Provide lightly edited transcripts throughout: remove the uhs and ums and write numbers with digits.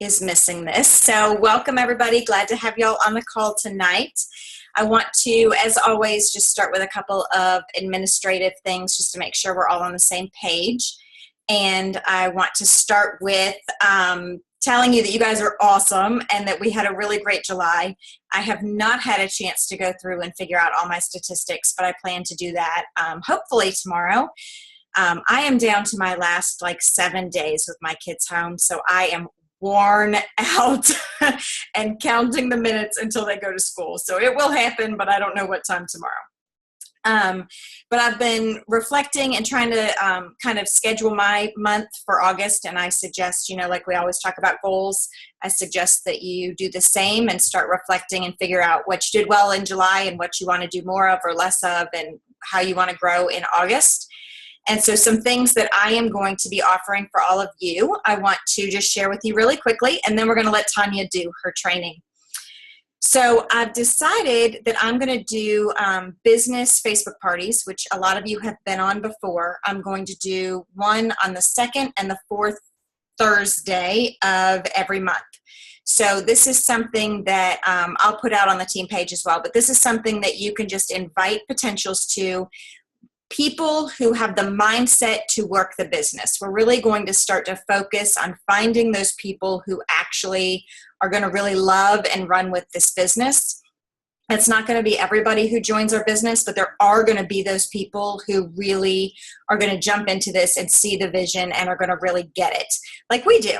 is missing this. So welcome everybody. Glad to have y'all on the call tonight. I want to, as always, just start with a couple of administrative things just to make sure we're all on the same page. And I want to start with telling you that you guys are awesome and that we had a really great July. I have not had a chance to go through and figure out all my statistics, but I plan to do that hopefully tomorrow. I am down to my last 7 days with my kids home, so I am worn out and counting the minutes until they go to school. So it will happen, but I don't know what time tomorrow. But I've been reflecting and trying to kind of schedule my month for August, and I suggest, like we always talk about goals, I suggest that you do the same and start reflecting and figure out what you did well in July and what you want to do more of or less of and how you want to grow in August. And so some things that I am going to be offering for all of you, I want to just share with you really quickly, and then we're going to let Tanya do her training. So I've decided that I'm going to do business Facebook parties, which a lot of you have been on before. I'm going to do one on the second and the fourth Thursday of every month. So this is something that I'll put out on the team page as well, but this is something that you can just invite potentials to. People who have the mindset to work the business. We're really going to start to focus on finding those people who actually are going to really love and run with this business. It's not going to be everybody who joins our business, but there are going to be those people who really are going to jump into this and see the vision and are going to really get it like we do.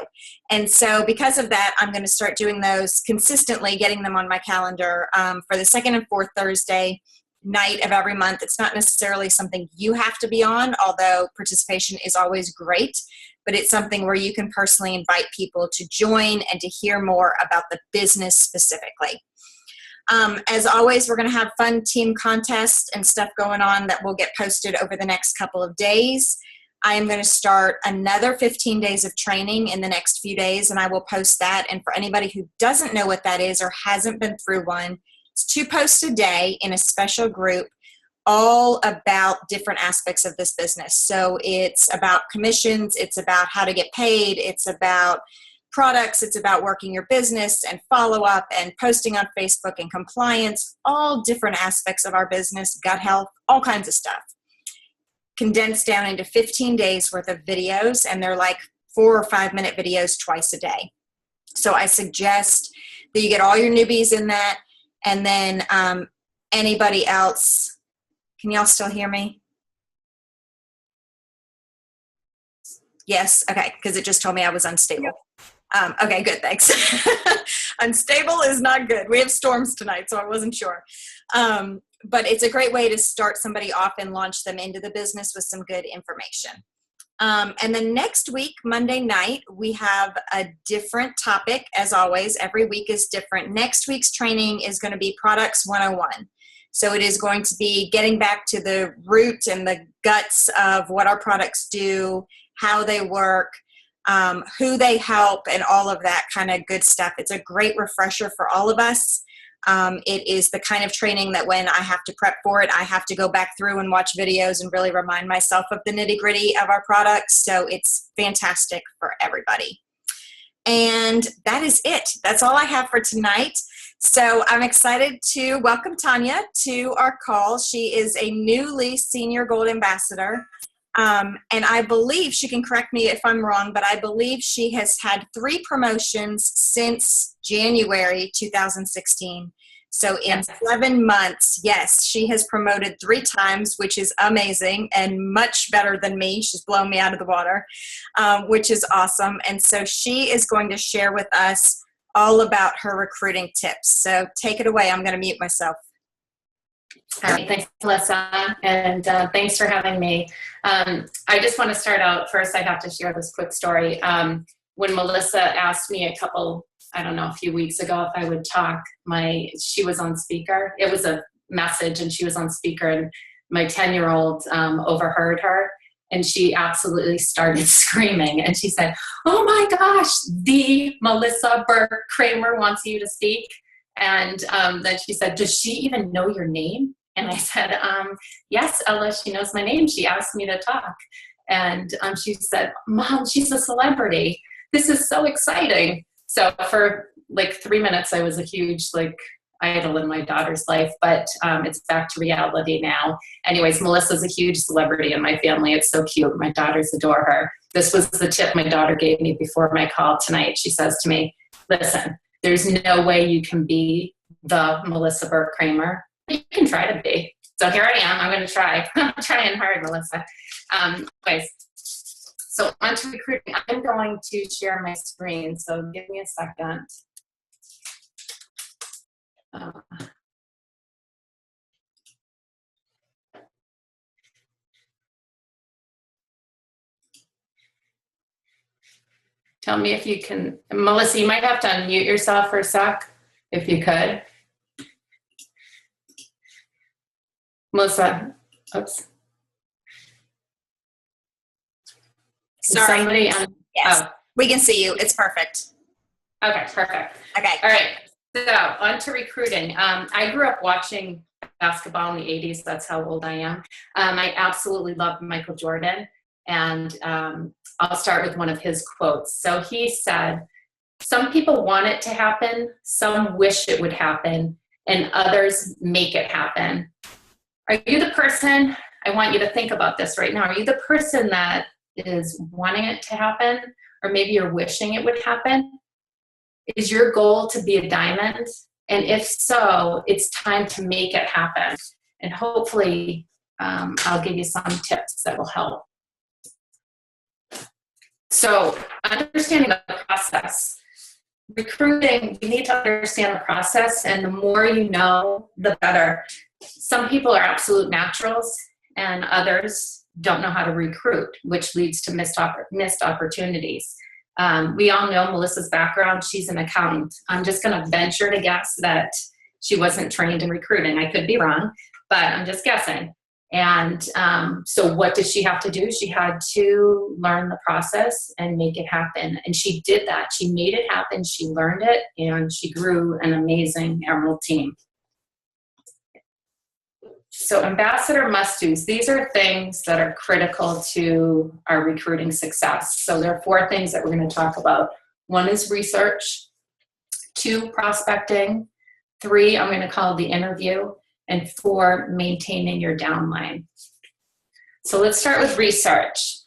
And so because of that, I'm going to start doing those consistently, getting them on my calendar for the second and fourth Thursday night of every month. It's not necessarily something you have to be on, although participation is always great, but it's something where you can personally invite people to join and to hear more about the business specifically. As always, we're going to have fun team contests and stuff going on that will get posted over the next couple of days. I am going to start another 15 days of training in the next few days, and I will post that. And for anybody who doesn't know what that is or hasn't been through one, it's 2 posts a day in a special group, all about different aspects of this business. So it's about commissions, it's about how to get paid, it's about products, it's about working your business and follow-up and posting on Facebook and compliance, all different aspects of our business, gut health, all kinds of stuff. Condensed down into 15 days worth of videos, and they're 4 or 5 minute videos twice a day. So I suggest that you get all your newbies in that. And then anybody else, can y'all still hear me? Yes, okay, because it just told me I was unstable. Okay, good, thanks. Unstable is not good. We have storms tonight, so I wasn't sure. But it's a great way to start somebody off and launch them into the business with some good information. And then next week, Monday night, we have a different topic. As always, every week is different. Next week's training is going to be Products 101. So it is going to be getting back to the root and the guts of what our products do, how they work, who they help, and all of that kind of good stuff. It's a great refresher for all of us. It is the kind of training that when I have to prep for it, I have to go back through and watch videos and really remind myself of the nitty-gritty of our products. So it's fantastic for everybody. And that is it. That's all I have for tonight. So I'm excited to welcome Tanya to our call. She is a newly Senior Gold Ambassador. And I believe, she can correct me if I'm wrong, but I believe she has had 3 promotions since January 2016. So in 7 months, yes, she has promoted 3 times, which is amazing and much better than me. She's blown me out of the water, which is awesome. And so she is going to share with us all about her recruiting tips. So take it away. I'm going to mute myself. All right, thanks, Melissa, and thanks for having me. I just want to start out first. I have to share this quick story. When Melissa asked me a few weeks ago if I would talk, she was on speaker. It was a message, and she was on speaker, and my 10-year-old overheard her, and she absolutely started screaming, and she said, "Oh my gosh, the Melissa Burke Kramer wants you to speak." And then she said, "Does she even know your name?" And I said, "Yes, Ella, she knows my name. She asked me to talk." And she said, "Mom, she's a celebrity. This is so exciting." So for like 3 minutes, I was a huge like idol in my daughter's life, but it's back to reality now. Anyways, Melissa's a huge celebrity in my family. It's so cute. My daughters adore her. This was the tip my daughter gave me before my call tonight. She says to me, listen, there's no way you can be the Melissa Burke Kramer. You can try to be. So here I am. I'm going to try. I'm trying hard, Melissa. Anyways, so on to recruiting. I'm going to share my screen. So give me a second. Tell me if you can. Melissa, you might have to unmute yourself for a sec, if you could. Melissa, oops. Sorry. Somebody yes, we can see you. It's perfect. Okay, perfect. Okay. All right. So on to recruiting. I grew up watching basketball in the 80s. That's how old I am. I absolutely loved Michael Jordan. And I'll start with one of his quotes. So he said, some people want it to happen, some wish it would happen, and others make it happen. Are you the person, I want you to think about this right now, are you the person that is wanting it to happen, or maybe you're wishing it would happen? Is your goal to be a diamond? And if so, it's time to make it happen. And hopefully, I'll give you some tips that will help. So, understanding the process. Recruiting, you need to understand the process, and the more you know, the better. Some people are absolute naturals, and others don't know how to recruit, which leads to missed opportunities. We all know Melissa's background. She's an accountant. I'm just going to venture to guess that she wasn't trained in recruiting. I could be wrong, but I'm just guessing. And so what did she have to do? She had to learn the process and make it happen. And she did that. She made it happen. She learned it, and she grew an amazing Emerald team. So ambassador must-dos, these are things that are critical to our recruiting success. So there are 4 things that we're going to talk about. 1 is research, 2, prospecting, 3, I'm going to call the interview, and 4, maintaining your downline. So let's start with research.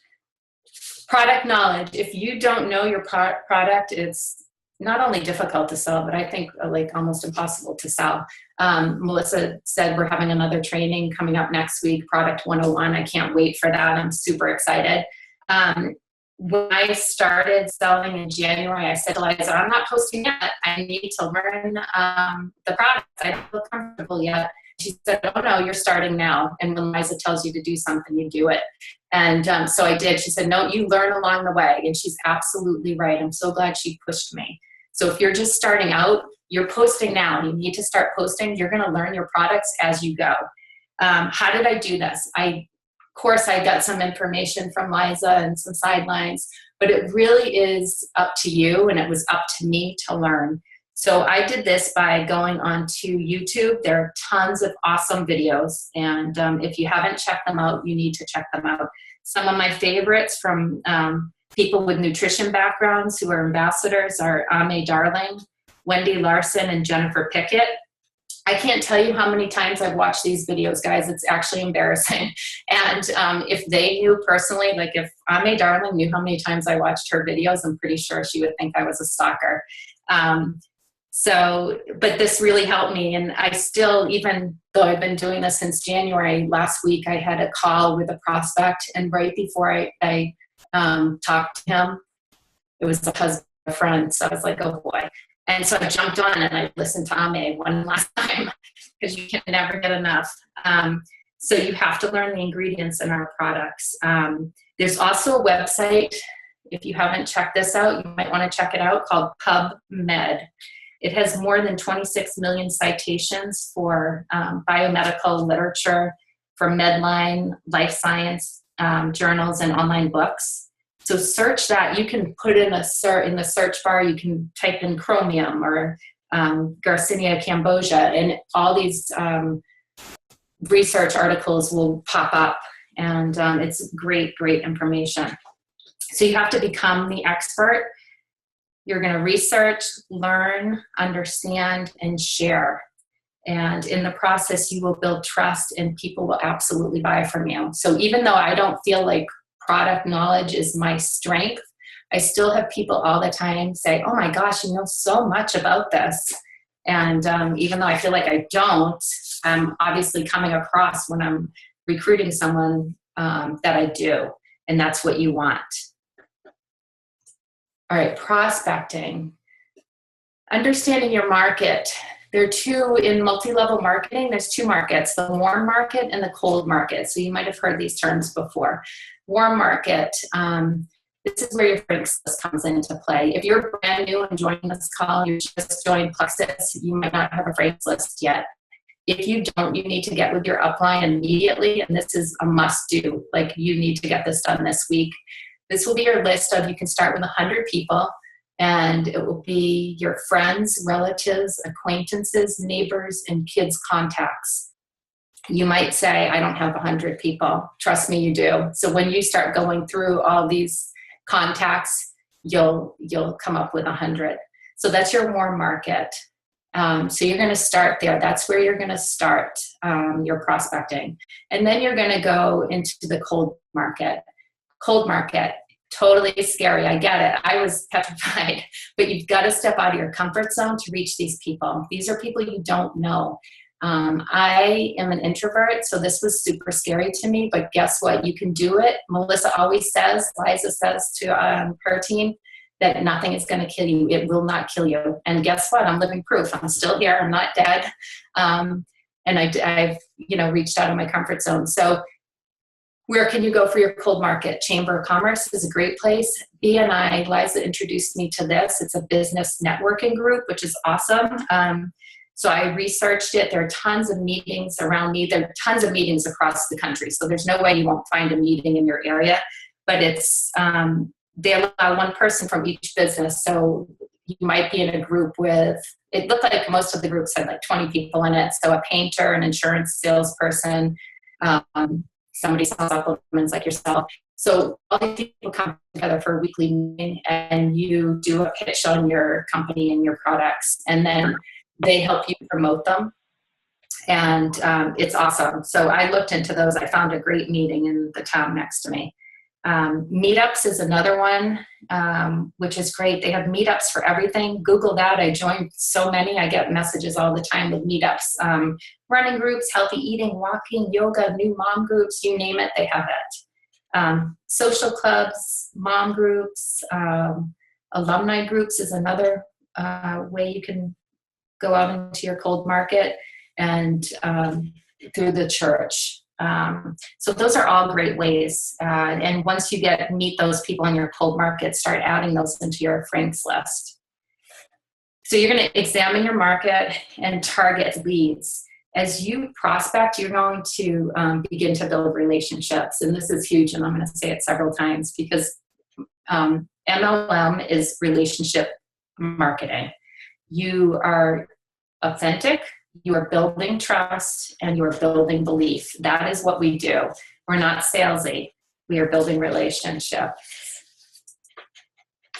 Product knowledge. If you don't know your product, it's not only difficult to sell, but I think like almost impossible to sell. Melissa said we're having another training coming up next week, Product 101. I can't wait for that. I'm super excited. When I started selling in January, I said to Liza, I'm not posting yet. I need to learn the product. I don't feel comfortable yet. She said, oh no, you're starting now. And when Liza tells you to do something, you do it. And so I did. She said, no, you learn along the way. And she's absolutely right. I'm so glad she pushed me. So if you're just starting out, you're posting now. You need to start posting. You're going to learn your products as you go. How did I do this? Of course, I got some information from Liza and some sidelines, but it really is up to you, and it was up to me to learn. So I did this by going onto YouTube. There are tons of awesome videos, and if you haven't checked them out, you need to check them out. Some of my favorites from people with nutrition backgrounds who are ambassadors are Ame Darling, Wendy Larson, and Jennifer Pickett. I can't tell you how many times I've watched these videos, guys. It's actually embarrassing. And if they knew personally, like if Ame Darling knew how many times I watched her videos, I'm pretty sure she would think I was a stalker. But this really helped me. And I still, even though I've been doing this since January, last week I had a call with a prospect, and right before I talked to him, it was a husband, a friend. So I was like, oh boy. And so I jumped on and I listened to Ame one last time because you can never get enough. So you have to learn the ingredients in our products. There's also a website, if you haven't checked this out, you might want to check it out, called PubMed. It has more than 26 million citations for biomedical literature, for Medline, life science journals, and online books. So search that. You can put in the search bar, you can type in chromium or Garcinia cambogia, and all these research articles will pop up, and it's great, great information. So you have to become the expert. You're going to research, learn, understand, and share. And in the process, you will build trust and people will absolutely buy from you. So even though I don't feel like product knowledge is my strength, I still have people all the time say, oh my gosh, you know so much about this. And even though I feel like I don't, I'm obviously coming across when I'm recruiting someone that I do. And that's what you want. All right, prospecting. Understanding your market. There are two in multi-level marketing. There's two markets, the warm market and the cold market. So you might have heard these terms before. Warm market, this is where your Franks list comes into play. If you're brand new and joining this call, you just joined Plexus, you might not have a Franks list yet. If you don't, you need to get with your upline immediately, and this is a must-do. Like, you need to get this done this week. This will be your list of, you can start with 100 people, and it will be your friends, relatives, acquaintances, neighbors, and kids' contacts. You might say, I don't have 100 people. Trust me, you do. So when you start going through all these contacts, you'll come up with 100. So that's your warm market. So you're going to start there. That's where you're going to start your prospecting. And then you're going to go into the cold market. Cold market, totally scary. I get it. I was petrified. But you've got to step out of your comfort zone to reach these people. These are people you don't know. I am an introvert, so this was super scary to me. But guess what? You can do it. Melissa always says, Liza says to her team, that nothing is going to kill you. It will not kill you. And guess what? I'm living proof. I'm still here. I'm not dead. And I've reached out of my comfort zone. So where can you go for your cold market? Chamber of Commerce is a great place. BNI, Liza introduced me to this. It's a business networking group, which is awesome. So I researched it. There are tons of meetings around me. There are tons of meetings across the country. So there's no way you won't find a meeting in your area. But it's they allow one person from each business. So you might be in a group with, it looked like most of the groups had like 20 people in it. So a painter, an insurance salesperson, somebody sells supplements like yourself. So all these people come together for a weekly meeting, and you do a pitch on your company and your products, and then they help you promote them. And it's awesome. So I looked into those. I found a great meeting in the town next to me. Meetups is another one, which is great. They have meetups for everything. Google that. I joined so many. I get messages all the time with meetups. Running groups, healthy eating, walking, yoga, new mom groups, you name it, they have it. Social clubs, mom groups, alumni groups is another way you can go out into your cold market, and through the church. So those are all great ways. And once you meet those people in your cold market, start adding those into your Franks list. So you're going to examine your market and target leads. As you prospect, you're going to begin to build relationships. And this is huge, and I'm going to say it several times, because MLM is relationship marketing. You are authentic, you are building trust, and you are building belief. That is what we do. We're not salesy. We are building relationship.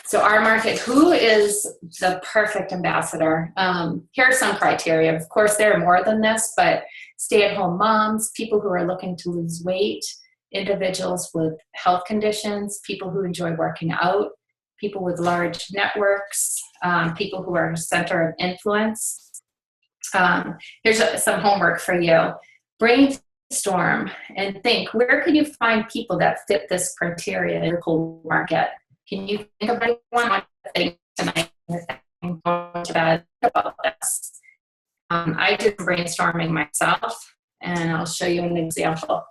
So our market, who is the perfect ambassador? Here are some criteria. Of course, there are more than this, but stay-at-home moms, people who are looking to lose weight, individuals with health conditions, people who enjoy working out, people with large networks, people who are a center of influence. Here's some homework for you. Brainstorm and think, where could you find people that fit this criteria in your cold market? Can you think of anyone thing tonight going to bed about this? I did brainstorming myself, and I'll show you an example.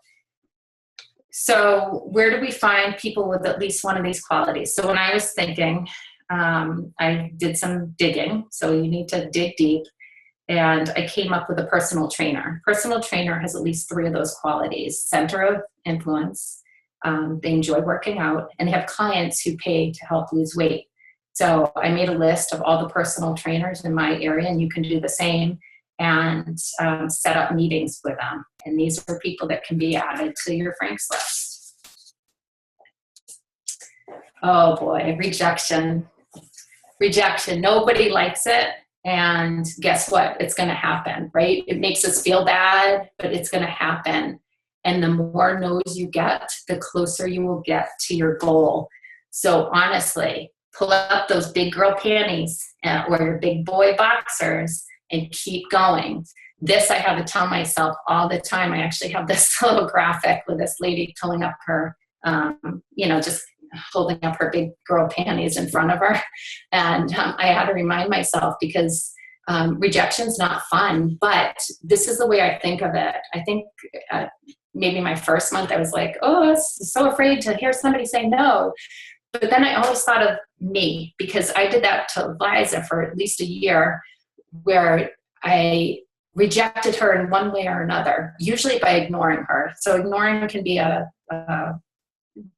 So where do we find people with at least one of these qualities? So when I was thinking, I did some digging. So you need to dig deep. And I came up with a personal trainer. Personal trainer has at least 3 of those qualities: center of influence, they enjoy working out, and they have clients who pay to help lose weight. So I made a list of all the personal trainers in my area, and you can do the same, and set up meetings with them. And these are people that can be added to your Franks list. Oh boy, rejection. Rejection, nobody likes it. And guess what? It's going to happen, right? It makes us feel bad, but it's going to happen. And the more no's you get, the closer you will get to your goal. So honestly, pull up those big girl panties or your big boy boxers and keep going. This I have to tell myself all the time. I actually have this little graphic with this lady pulling up her, just holding up her big girl panties in front of her. And I had to remind myself because rejection's not fun, but this is the way I think of it. I think maybe my first month I was like, oh, I was so afraid to hear somebody say no. But then I always thought of me, because I did that to Liza for at least a year, where I rejected her in one way or another, usually by ignoring her. So ignoring can be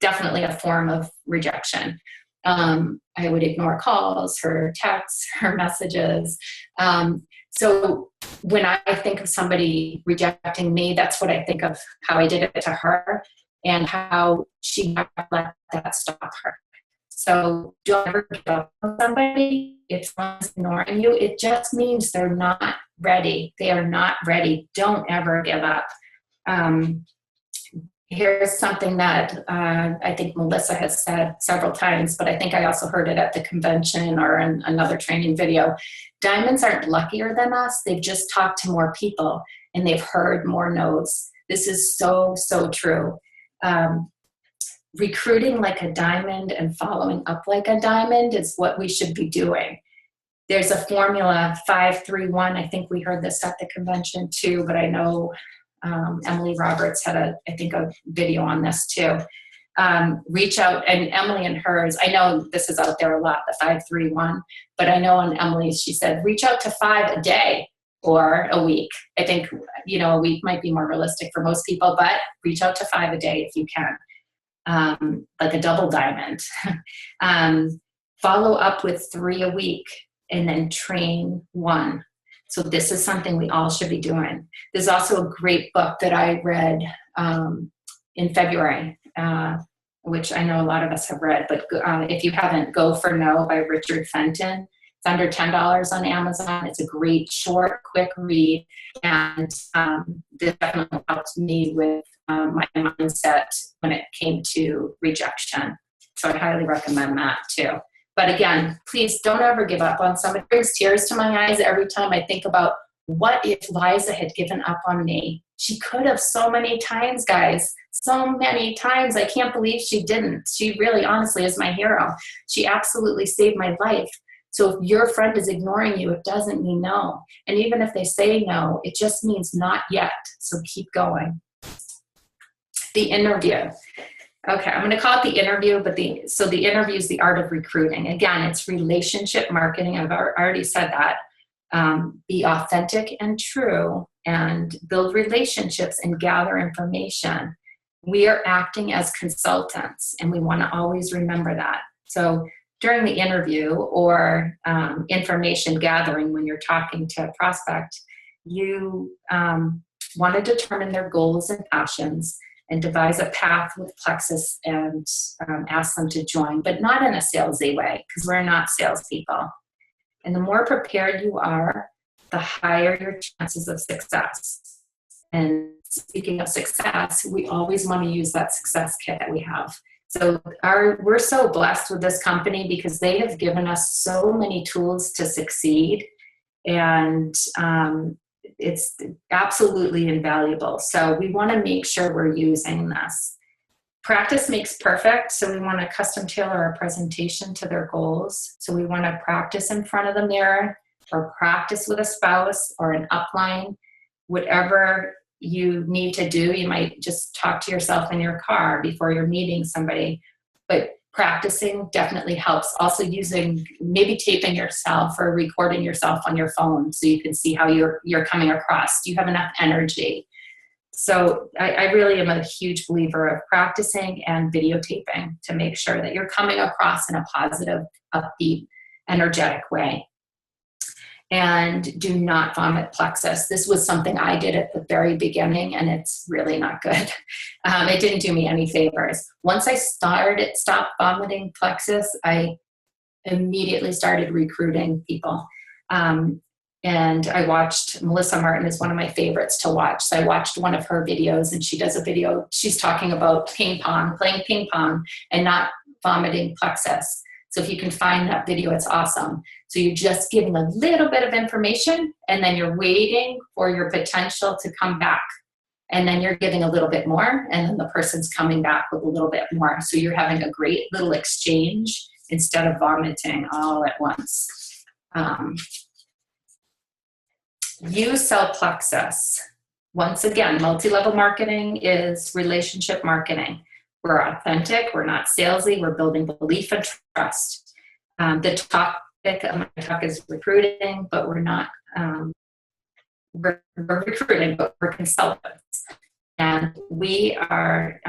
definitely a form of rejection. I would ignore calls, her texts, her messages. So when I think of somebody rejecting me, that's what I think of how I did it to her and how she never let that stop her. So don't ever give up on somebody. If someone's ignoring you, it just means they're not ready. They are not ready. Don't ever give up. Here's something that I think Melissa has said several times, but I think I also heard it at the convention or in another training video. Diamonds aren't luckier than us. They've just talked to more people and they've heard more no's. This is so, so true. Recruiting like a diamond and following up like a diamond is what we should be doing. There's a formula, 5-3-1. I think we heard this at the convention too, but I know Emily Roberts had a video on this too. Reach out, and Emily and hers, I know this is out there a lot, the 5-3-1, but I know on Emily's, she said, reach out to 5 a day or a week. I think, a week might be more realistic for most people, but reach out to 5 a day if you can. Like a double diamond. Follow up with 3 a week and then train 1. So this is something we all should be doing. There's also a great book that I read in February, which I know a lot of us have read, but if you haven't, Go for No by Richard Fenton. It's under $10 on Amazon. It's a great, short, quick read, and this definitely helped me with my mindset when it came to rejection. So I highly recommend that too. But again, please don't ever give up on somebody. It brings tears to my eyes every time I think about what if Liza had given up on me. She could have so many times, guys. So many times. I can't believe she didn't. She really, honestly, is my hero. She absolutely saved my life. So if your friend is ignoring you, it doesn't mean no. And even if they say no, it just means not yet. So keep going. The interview. Okay, I'm going to call it the interview, but the interview is the art of recruiting. Again, it's relationship marketing. I've already said that. Be authentic and true and build relationships and gather information. We are acting as consultants, and we want to always remember that. So during the interview or information gathering, when you're talking to a prospect, you want to determine their goals and passions and devise a path with Plexus and ask them to join, but not in a salesy way, because we're not salespeople. And the more prepared you are, the higher your chances of success. And speaking of success, we always want to use that success kit that we have. So we're so blessed with this company because they have given us so many tools to succeed, and it's absolutely invaluable. So we want to make sure we're using this. Practice makes perfect, so we want to custom tailor our presentation to their goals. So we want to practice in front of the mirror or practice with a spouse or an upline, whatever you need to do. You might just talk to yourself in your car before you're meeting somebody, but practicing definitely helps. Also maybe taping yourself or recording yourself on your phone so you can see how you're coming across. Do you have enough energy? So I really am a huge believer of practicing and videotaping to make sure that you're coming across in a positive, upbeat, energetic way. And do not vomit Plexus. This was something I did at the very beginning, and it's really not good. It didn't do me any favors. Once I stopped vomiting Plexus, I immediately started recruiting people. And I watched, Melissa Martin is one of my favorites to watch. So I watched one of her videos, and she does a video, she's talking about playing ping pong and not vomiting plexus. So if you can find that video, it's awesome. So you're just giving a little bit of information, and then you're waiting for your potential to come back. And then you're giving a little bit more, and then the person's coming back with a little bit more. So you're having a great little exchange instead of vomiting all at once. You sell plexus. Once again, multi-level marketing is relationship marketing. We're authentic, we're not salesy, we're building belief and trust. The topic of my talk is recruiting, but we're not, we're recruiting, but we're consultants. And we are,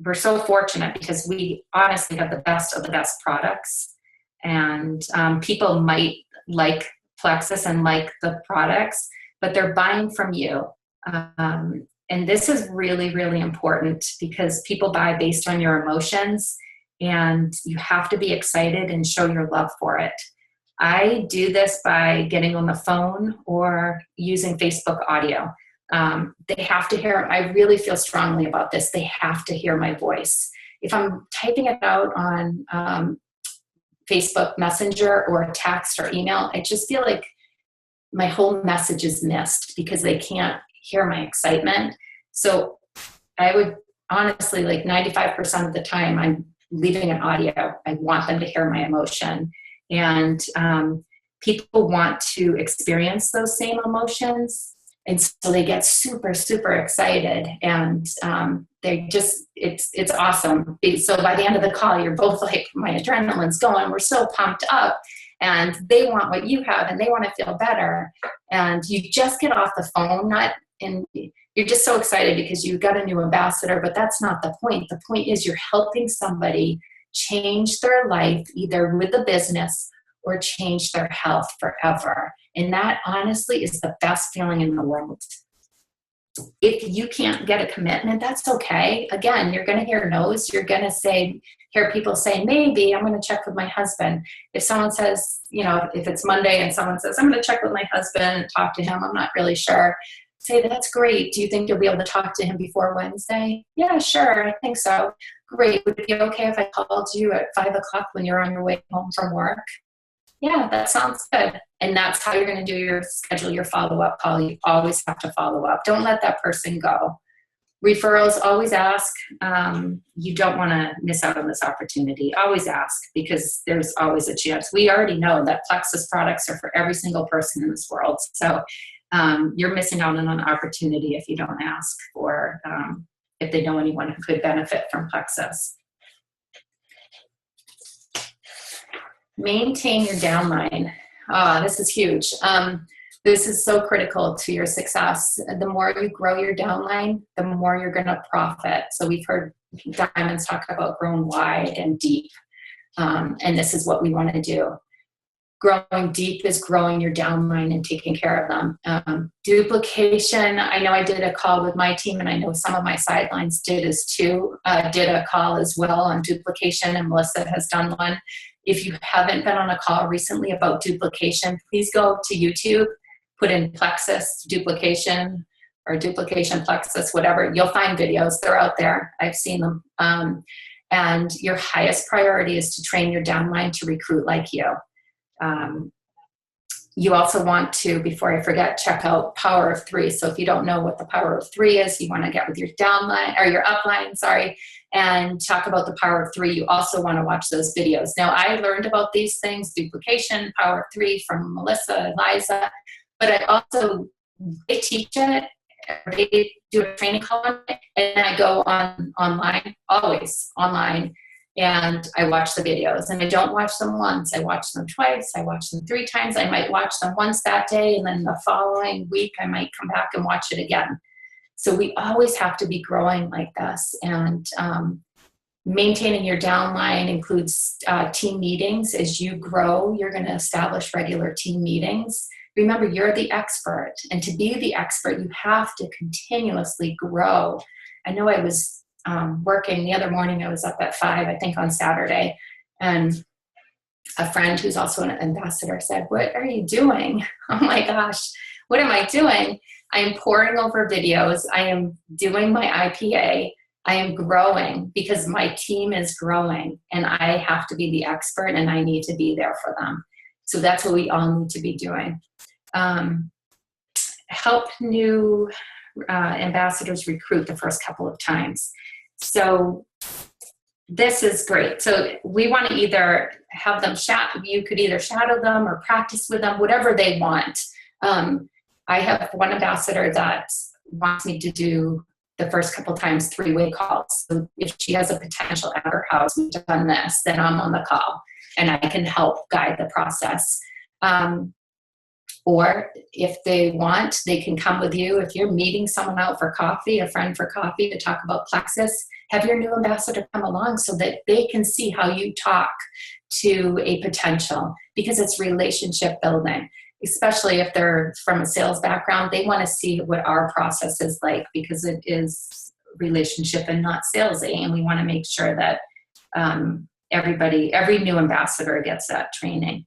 we're so fortunate because we honestly have the best of the best products. And people might like Plexus and like the products, but they're buying from you. And this is really, really important because people buy based on your emotions, and you have to be excited and show your love for it. I do this by getting on the phone or using Facebook audio. They have to hear, I really feel strongly about this. They have to hear my voice. If I'm typing it out on Facebook Messenger or text or email, I just feel like my whole message is missed because they can't hear my excitement. So I would honestly, like 95% of the time, I'm leaving an audio. I want them to hear my emotion. And people want to experience those same emotions. And so they get super, super excited. And they just, it's awesome. So by the end of the call, you're both like, my adrenaline's going. We're so pumped up. And they want what you have, and they want to feel better. And you just get off the phone, you're just so excited because you got a new ambassador, but that's not the point. The point is you're helping somebody change their life, either with the business or change their health forever. And that honestly is the best feeling in the world. If you can't get a commitment, that's okay. Again, you're going to hear no's. You're going to hear people say, maybe I'm going to check with my husband. If someone says, if it's Monday and someone says, I'm going to check with my husband and talk to him, I'm not really sure. Say, that's great. Do you think you'll be able to talk to him before Wednesday? Yeah, sure. I think so. Great. Would it be okay if I called you at 5 o'clock when you're on your way home from work? Yeah, that sounds good. And that's how you're going to schedule your follow-up call. You always have to follow up. Don't let that person go. Referrals, always ask. You don't want to miss out on this opportunity. Always ask, because there's always a chance. We already know that Plexus products are for every single person in this world. So you're missing out on an opportunity if you don't ask, or if they know anyone who could benefit from Plexus. Maintain your downline. This is huge. This is so critical to your success. The more you grow your downline, the more you're going to profit. So we've heard Diamonds talk about growing wide and deep. And this is what we want to do. Growing deep is growing your downline and taking care of them. Duplication, I know I did a call with my team, and I know some of my sidelines did a call as well on duplication, and Melissa has done one. If you haven't been on a call recently about duplication, please go to YouTube, put in Plexus duplication or duplication Plexus, whatever. You'll find videos. They're out there. I've seen them. And your highest priority is to train your downline to recruit like you. You also want to, before I forget, check out Power of 3. So if you don't know what the Power of 3 is, you want to get with your downline or your upline, and talk about the Power of 3. You also want to watch those videos. Now, I learned about these things, duplication, Power of 3, from Melissa, Eliza, but I also, they teach it, they do a training call on it, and I go online, always online, and I watch the videos. And I don't watch them once. I watch them twice. I watch them 3 times. I might watch them once that day, and then the following week I might come back and watch it again. So we always have to be growing like this. And maintaining your downline includes team meetings. As you grow, you're going to establish regular team meetings. Remember, you're the expert. And to be the expert, you have to continuously grow. I know I was working the other morning. I was up at 5, I think on Saturday, and a friend who's also an ambassador said, "What are you doing?" Oh my gosh, what am I doing? I am pouring over videos. I am doing my IPA. I am growing because my team is growing, and I have to be the expert, and I need to be there for them. So that's what we all need to be doing. Help new ambassadors recruit the first couple of times. So this is great. So we want to either have them you could either shadow them or practice with them, whatever they want. I have one ambassador that wants me to do the first couple times 3-way calls. So if she has a potential at her house, we've done this, then I'm on the call and I can help guide the process. Or if they want, they can come with you. If you're meeting someone out for coffee, a friend for coffee to talk about Plexus, have your new ambassador come along so that they can see how you talk to a potential, because it's relationship building. Especially if they're from a sales background, they want to see what our process is like, because it is relationship and not salesy. And we want to make sure that every new ambassador gets that training.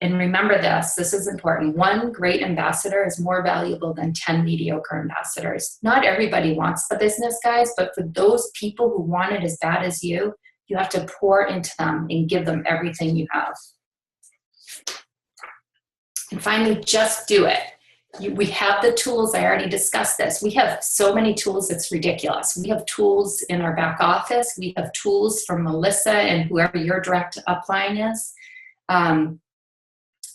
And remember this is important. One great ambassador is more valuable than 10 mediocre ambassadors. Not everybody wants the business, guys, but for those people who want it as bad as you have to pour into them and give them everything you have. And finally, just do it. We have the tools. I already discussed this. We have so many tools, it's ridiculous. We have tools in our back office. We have tools from Melissa and whoever your direct upline is.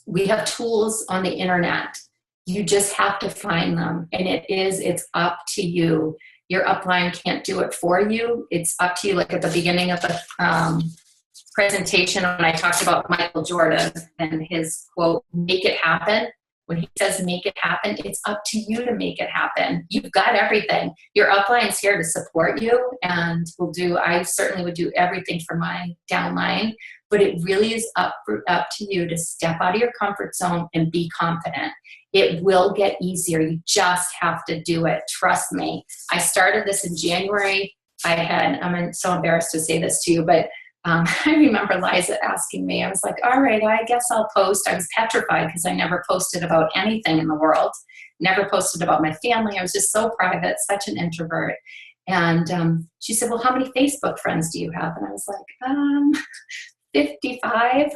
We have tools on the internet. You just have to find them. And it's up to you. Your upline can't do it for you. It's up to you. Like at the beginning of the presentation, when I talked about Michael Jordan and his quote, "Make it happen." When he says make it happen, it's up to you to make it happen. You've got everything. Your upline's here to support you, and I certainly would do everything for my downline, but it really is up to you to step out of your comfort zone and be confident. It will get easier. You just have to do it. Trust me. I started this in January. I'm so embarrassed to say this to you, but I remember Liza asking me, I was like, all right, I guess I'll post. I was petrified because I never posted about anything in the world, never posted about my family. I was just so private, such an introvert. And she said, well, how many Facebook friends do you have? And I was like, 55.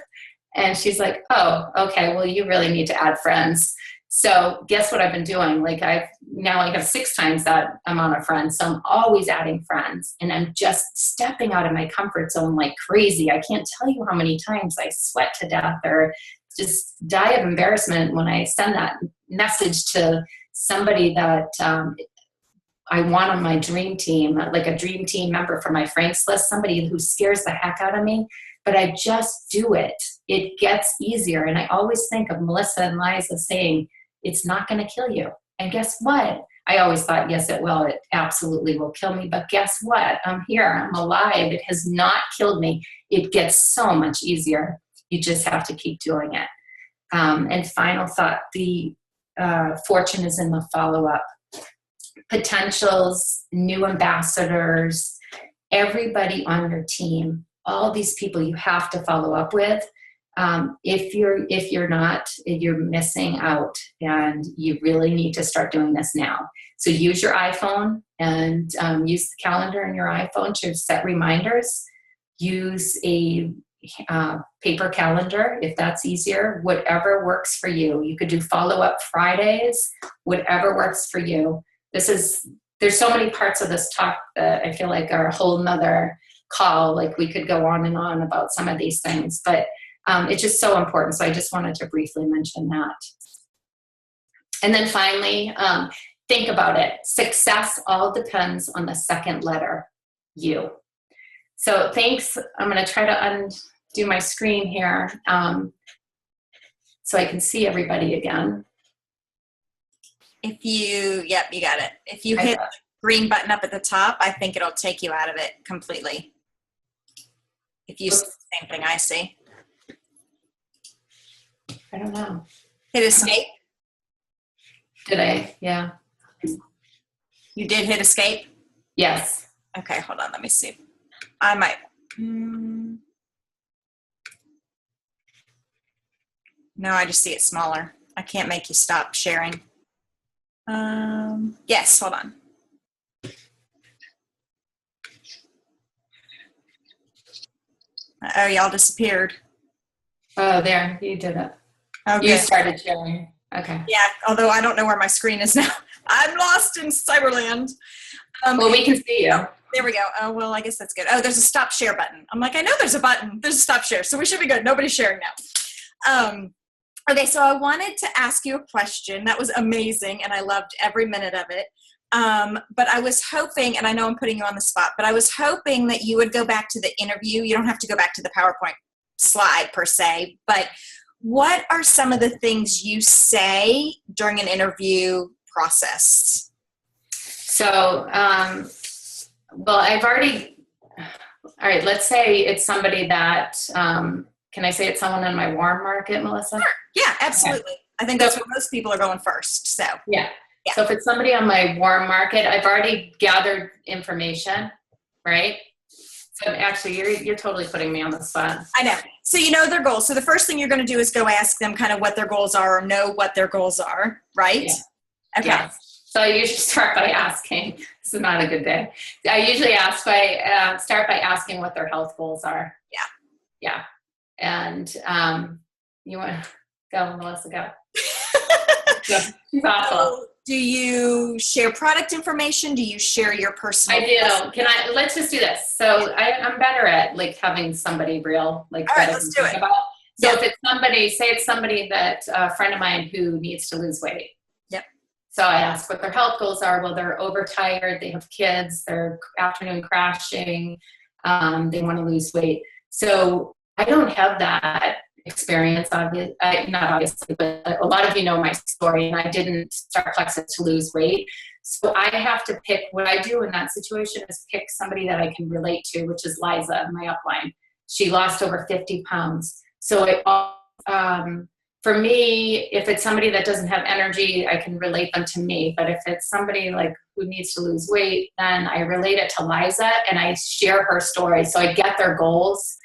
And she's like, oh, okay, well, you really need to add friends. So guess what I've been doing? Like I have 6 times that amount of friends. So I'm always adding friends, and I'm just stepping out of my comfort zone like crazy. I can't tell you how many times I sweat to death or just die of embarrassment when I send that message to somebody that I want on my dream team, like a dream team member for my Franks list, somebody who scares the heck out of me. But I just do it. It gets easier. And I always think of Melissa and Liza saying, it's not going to kill you. And guess what? I always thought, yes, it will. It absolutely will kill me. But guess what? I'm here. I'm alive. It has not killed me. It gets so much easier. You just have to keep doing it. And final thought, the fortune is in the follow-up. Potentials, new ambassadors, everybody on your team, all these people you have to follow up with. If you're not, you're missing out, and you really need to start doing this now. So use your iPhone and use the calendar in your iPhone to set reminders. Use a paper calendar if that's easier. Whatever works for you. You could do follow-up Fridays. Whatever works for you. There's so many parts of this talk that I feel like are a whole nother call. Like we could go on and on about some of these things, but it's just so important. So I just wanted to briefly mention that. And then finally, think about it. Success all depends on the second letter, you. So thanks. I'm going to try to undo my screen here so I can see everybody again. Yep, you got it. If you hit the green button up at the top, I think it'll take you out of it completely. If you see the same thing I see. I don't know. Hit escape. Did I? Yeah. You did hit escape? Yes. Okay, hold on. Let me see. I might. No, I just see it smaller. I can't make you stop sharing. Yes, hold on. Oh, y'all disappeared. Oh, there, you did it. Oh, You good. started sharing. Okay. Yeah, although I don't know where my screen is now. I'm lost in Cyberland. Well, we can see you. There we go. Oh, well, I guess that's good. Oh, there's a stop share button. I'm like, I know there's a button. There's a stop share. So we should be good. Nobody's sharing now. Okay, so I wanted to ask you a question. That was amazing, and I loved every minute of it. But I was hoping, and I know I'm putting you on the spot, but I was hoping that you would go back to the interview. You don't have to go back to the PowerPoint slide per se, but what are some of the things you say during an interview process? So, well, all right, let's say it's somebody that, can I say it's someone in my warm market, Melissa? Sure. Yeah, absolutely. Okay. I think that's where most people are going first. So yeah. So if it's somebody on my warm market, I've already gathered information, right? So actually, you're totally putting me on the spot. I know. So you know their goals. So the first thing you're going to do is go ask them kind of what their goals are, or know what their goals are, right? Yeah. Okay. Yeah. So I usually start by asking. This is not a good day. I usually start by asking what their health goals are. Yeah. Yeah. And you want to go, Melissa? Go. She's awful. So do you share product information? Do you share your personal? I do. Let's just do this. So I'm better at like having somebody real, like. All right, let's do it. So if it's somebody that a friend of mine who needs to lose weight. Yep. So I ask what their health goals are. Well, they're overtired. They have kids. They're afternoon crashing. They want to lose weight. So I don't have that experience, not obviously, but a lot of you know my story, and I didn't start Plexus to lose weight. So I have to pick. What I do in that situation is pick somebody that I can relate to, which is Liza, my upline. She lost over 50 pounds. So for me, if it's somebody that doesn't have energy, I can relate them to me. But if it's somebody like who needs to lose weight, then I relate it to Liza and I share her story. So I get their goals.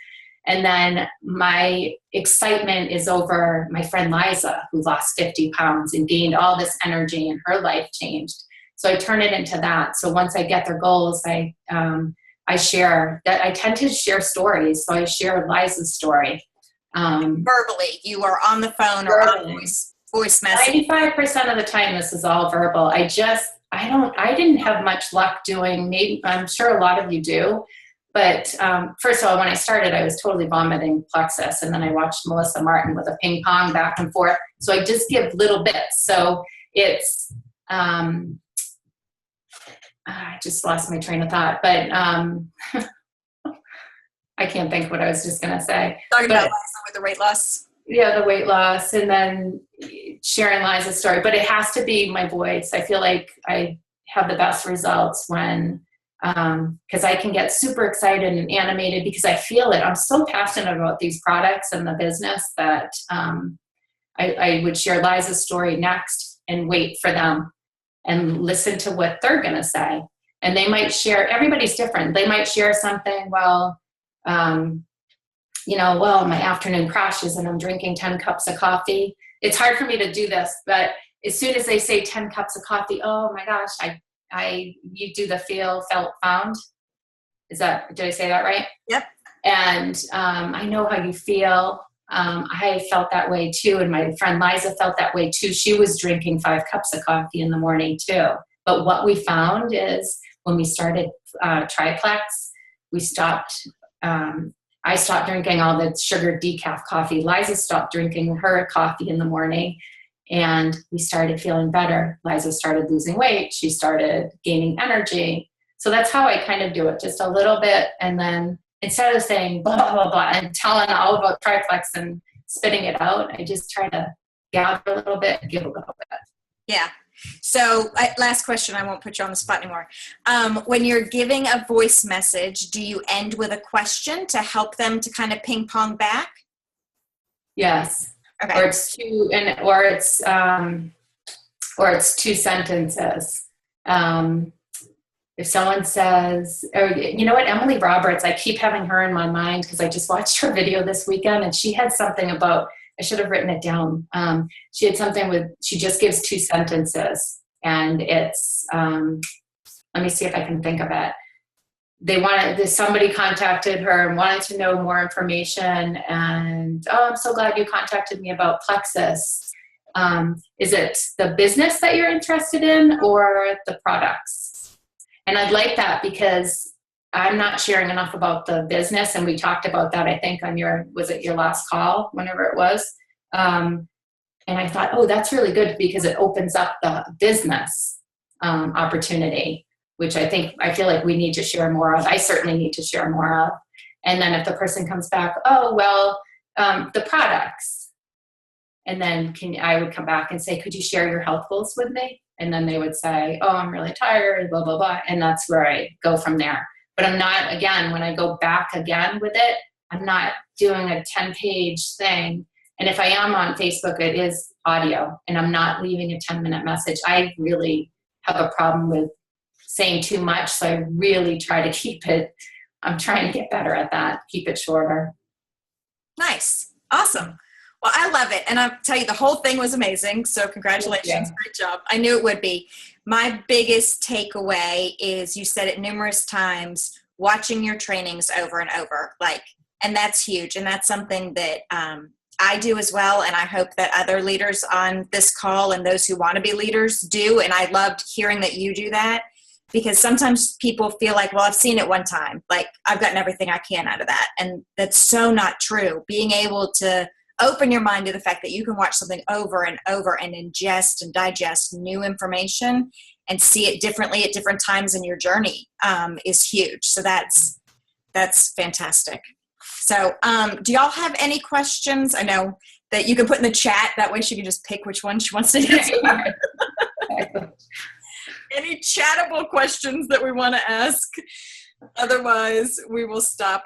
And then my excitement is over my friend Liza, who lost 50 pounds and gained all this energy and her life changed. So I turn it into that. So once I get their goals, I share that. I tend to share stories. So I share Liza's story. Verbally, you are on the phone or on voice message. 95% of the time, this is all verbal. I didn't have much luck doing, maybe, I'm sure a lot of you do. But first of all, when I started, I was totally vomiting Plexus. And then I watched Melissa Martin with a ping pong back and forth. So I just give little bits. So it's, I just lost my train of thought. But I can't think what I was just going to say. Talking about Liza with the weight loss. Yeah, the weight loss. And then sharing Liza's story. But it has to be my voice. I feel like I have the best results when... because I can get super excited and animated because I feel it. I'm so passionate about these products and the business that I would share Liza's story next and wait for them and listen to what they're going to say. And they might share, everybody's different. They might share something, well, my afternoon crashes and I'm drinking 10 cups of coffee. It's hard for me to do this, but as soon as they say 10 cups of coffee, oh my gosh, you do the felt, found. Did I say that right? Yep. And I know how you feel. I felt that way too. And my friend Liza felt that way too. She was drinking 5 cups of coffee in the morning too. But what we found is when we started Triplex, we stopped, I stopped drinking all the sugar decaf coffee. Liza stopped drinking her coffee in the morning. And we started feeling better. Liza started losing weight. She started gaining energy. So that's how I kind of do it, just a little bit. And then instead of saying blah, blah, blah, blah, and telling all about Triplex and spitting it out, I just try to gather a little bit and give a little bit. Yeah. So last question, I won't put you on the spot anymore. When you're giving a voice message, do you end with a question to help them to kind of ping pong back? Yes. Okay. Or it's 2 sentences. If someone says, you know what, Emily Roberts, I keep having her in my mind because I just watched her video this weekend and she had something about I should have written it down. She had something with, she just gives 2 sentences, and it's, let me see if I can think of it. Somebody contacted her and wanted to know more information, and, oh, I'm so glad you contacted me about Plexus. Is it the business that you're interested in or the products? And I'd like that because I'm not sharing enough about the business, and we talked about that, I think, on was it your last call, whenever it was? And I thought, oh, that's really good because it opens up the business opportunity, which I feel like we need to share more of. I certainly need to share more of. And then if the person comes back, oh, well, the products. And then I would come back and say, could you share your health goals with me? And then they would say, oh, I'm really tired, blah, blah, blah. And that's where I go from there. But I'm not, again, when I go back again with it, I'm not doing a 10-page thing. And if I am on Facebook, it is audio, and I'm not leaving a 10-minute message. I really have a problem with saying too much, so I really try to keep it. I'm trying to get better at that, keep it shorter. Nice. Awesome. Well, I love it. And I'll tell you, the whole thing was amazing. So congratulations. Great job. I knew it would be. My biggest takeaway is you said it numerous times, watching your trainings over and over. And that's huge. And that's something that I do as well. And I hope that other leaders on this call and those who want to be leaders do. And I loved hearing that you do that, because sometimes people feel like, well, I've seen it one time. Like, I've gotten everything I can out of that. And that's so not true. Being able to open your mind to the fact that you can watch something over and over and ingest and digest new information and see it differently at different times in your journey is huge. So that's fantastic. So do y'all have any questions? I know that you can put in the chat. That way she can just pick which one she wants to answer. Any chattable questions that we want to ask? Otherwise, we will stop.